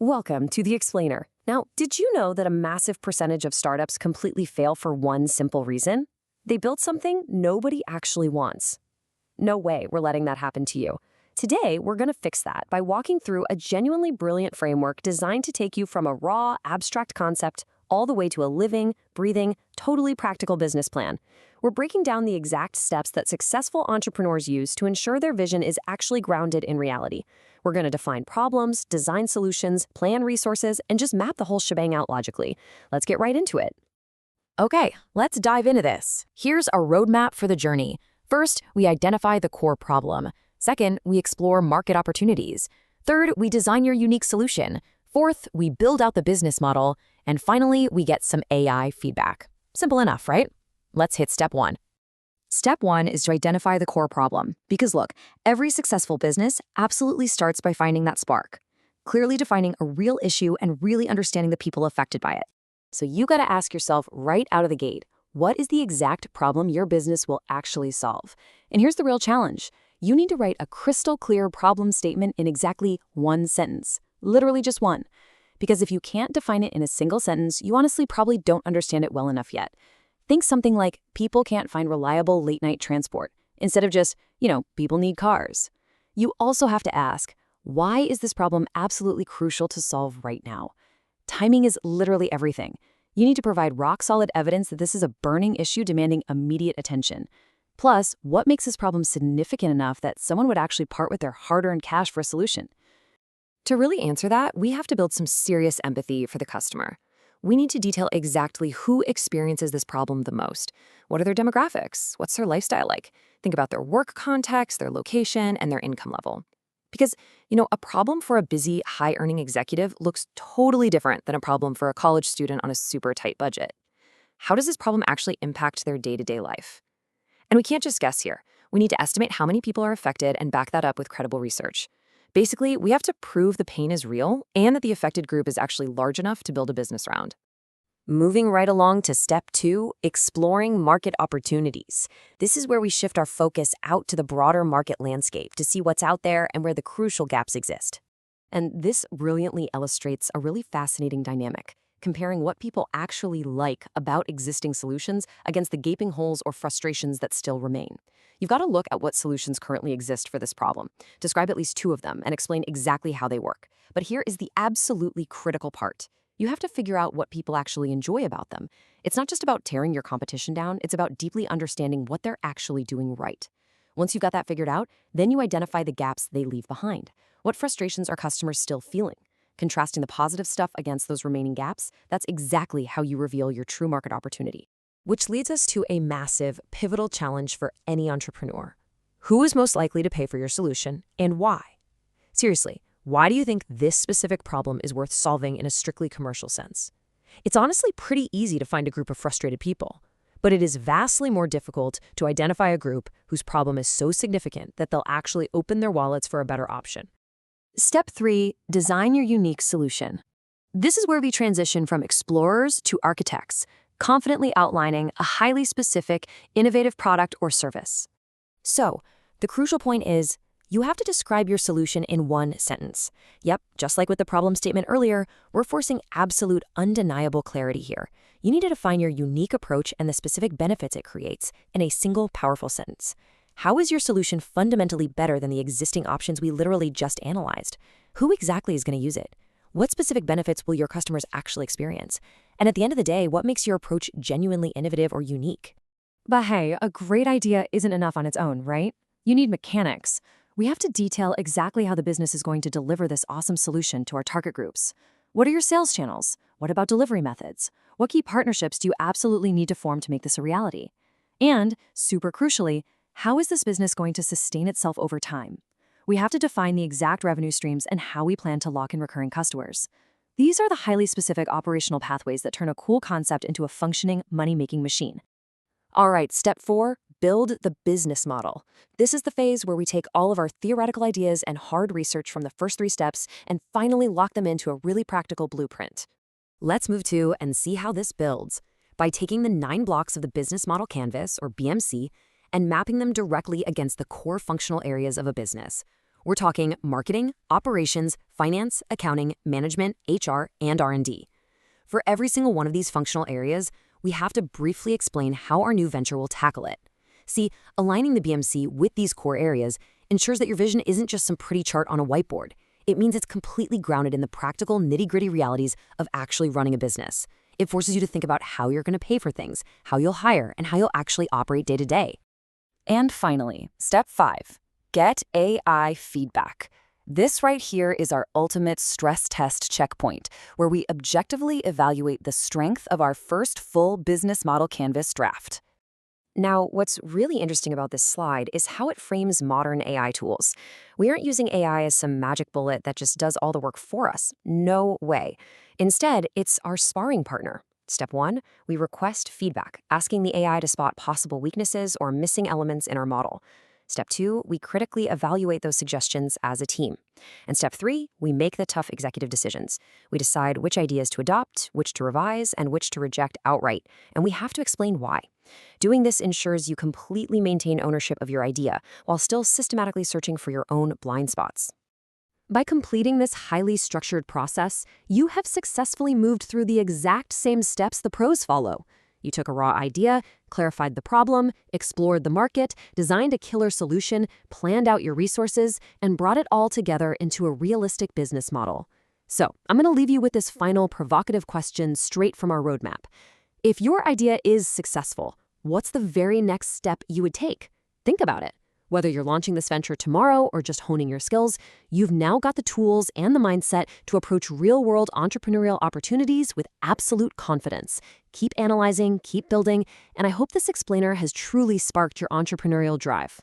Welcome to The Explainer. Now, did you know that a massive percentage of startups completely fail for one simple reason? They built something nobody actually wants. No way we're letting that happen to you. Today, we're going to fix that by walking through a genuinely brilliant framework designed to take you from a raw, abstract concept all the way to a living, breathing, totally practical business plan. We're breaking down the exact steps that successful entrepreneurs use to ensure their vision is actually grounded in reality. We're going to define problems, design solutions, plan resources, and just map the whole shebang out logically. Let's get right into it. Okay, let's dive into this. Here's a roadmap for the journey. First, we identify the core problem. Second, we explore market opportunities. Third, we design your unique solution. Fourth, we build out the business model. And finally, we get some AI feedback. Simple enough, right? Let's hit step one. Step one is to identify the core problem. Because look, every successful business absolutely starts by finding that spark, clearly defining a real issue and really understanding the people affected by it. So you got to ask yourself right out of the gate, what is the exact problem your business will actually solve? And here's the real challenge. You need to write a crystal clear problem statement in exactly one sentence, literally just one. Because if you can't define it in a single sentence, you honestly probably don't understand it well enough yet. Think something like, people can't find reliable late-night transport, instead of just, people need cars. You also have to ask, why is this problem absolutely crucial to solve right now? Timing is literally everything. You need to provide rock-solid evidence that this is a burning issue demanding immediate attention. Plus, what makes this problem significant enough that someone would actually part with their hard-earned cash for a solution? To really answer that, we have to build some serious empathy for the customer. We need to detail exactly who experiences this problem the most. What are their demographics? What's their lifestyle like? Think about their work context, their location, and their income level. Because, a problem for a busy, high-earning executive looks totally different than a problem for a college student on a super tight budget. How does this problem actually impact their day-to-day life? And we can't just guess here. We need to estimate how many people are affected and back that up with credible research. Basically, we have to prove the pain is real and that the affected group is actually large enough to build a business around. Moving right along to step two, exploring market opportunities. This is where we shift our focus out to the broader market landscape to see what's out there and where the crucial gaps exist. And this brilliantly illustrates a really fascinating dynamic, comparing what people actually like about existing solutions against the gaping holes or frustrations that still remain. You've got to look at what solutions currently exist for this problem, describe at least two of them, and explain exactly how they work. But here is the absolutely critical part. You have to figure out what people actually enjoy about them. It's not just about tearing your competition down, it's about deeply understanding what they're actually doing right. Once you've got that figured out, then you identify the gaps they leave behind. What frustrations are customers still feeling? Contrasting the positive stuff against those remaining gaps, that's exactly how you reveal your true market opportunity. Which leads us to a massive, pivotal challenge for any entrepreneur. Who is most likely to pay for your solution, and why? Seriously, why do you think this specific problem is worth solving in a strictly commercial sense? It's honestly pretty easy to find a group of frustrated people, but it is vastly more difficult to identify a group whose problem is so significant that they'll actually open their wallets for a better option. Step three, design your unique solution. This is where we transition from explorers to architects, confidently outlining a highly specific, innovative product or service. So, the crucial point is, you have to describe your solution in one sentence. Yep, just like with the problem statement earlier, we're forcing absolute, undeniable clarity here. You need to define your unique approach and the specific benefits it creates in a single, powerful sentence. How is your solution fundamentally better than the existing options we literally just analyzed? Who exactly is going to use it? What specific benefits will your customers actually experience? And at the end of the day, what makes your approach genuinely innovative or unique? But hey, a great idea isn't enough on its own, right? You need mechanics. We have to detail exactly how the business is going to deliver this awesome solution to our target groups. What are your sales channels? What about delivery methods? What key partnerships do you absolutely need to form to make this a reality? And, super crucially, how is this business going to sustain itself over time? We have to define the exact revenue streams and how we plan to lock in recurring customers. These are the highly specific operational pathways that turn a cool concept into a functioning, money-making machine. All right, step four, build the business model. This is the phase where we take all of our theoretical ideas and hard research from the first three steps and finally lock them into a really practical blueprint. Let's move to and see how this builds by taking the 9 blocks of the business model canvas, or BMC, and mapping them directly against the core functional areas of a business. We're talking marketing, operations, finance, accounting, management, HR, and R&D. For every single one of these functional areas, we have to briefly explain how our new venture will tackle it. See, aligning the BMC with these core areas ensures that your vision isn't just some pretty chart on a whiteboard. It means it's completely grounded in the practical, nitty-gritty realities of actually running a business. It forces you to think about how you're going to pay for things, how you'll hire, and how you'll actually operate day to day. And finally, step 5, get AI feedback. This right here is our ultimate stress test checkpoint, where we objectively evaluate the strength of our first full business model canvas draft. Now, what's really interesting about this slide is how it frames modern AI tools. We aren't using AI as some magic bullet that just does all the work for us. No way. Instead, it's our sparring partner. Step 1, we request feedback, asking the AI to spot possible weaknesses or missing elements in our model. Step 2, we critically evaluate those suggestions as a team. And step 3, we make the tough executive decisions. We decide which ideas to adopt, which to revise, and which to reject outright. And we have to explain why. Doing this ensures you completely maintain ownership of your idea while still systematically searching for your own blind spots. By completing this highly structured process, you have successfully moved through the exact same steps the pros follow. You took a raw idea, clarified the problem, explored the market, designed a killer solution, planned out your resources, and brought it all together into a realistic business model. So, I'm going to leave you with this final provocative question straight from our roadmap. If your idea is successful, what's the very next step you would take? Think about it. Whether you're launching this venture tomorrow or just honing your skills, you've now got the tools and the mindset to approach real-world entrepreneurial opportunities with absolute confidence. Keep analyzing, keep building, and I hope this explainer has truly sparked your entrepreneurial drive.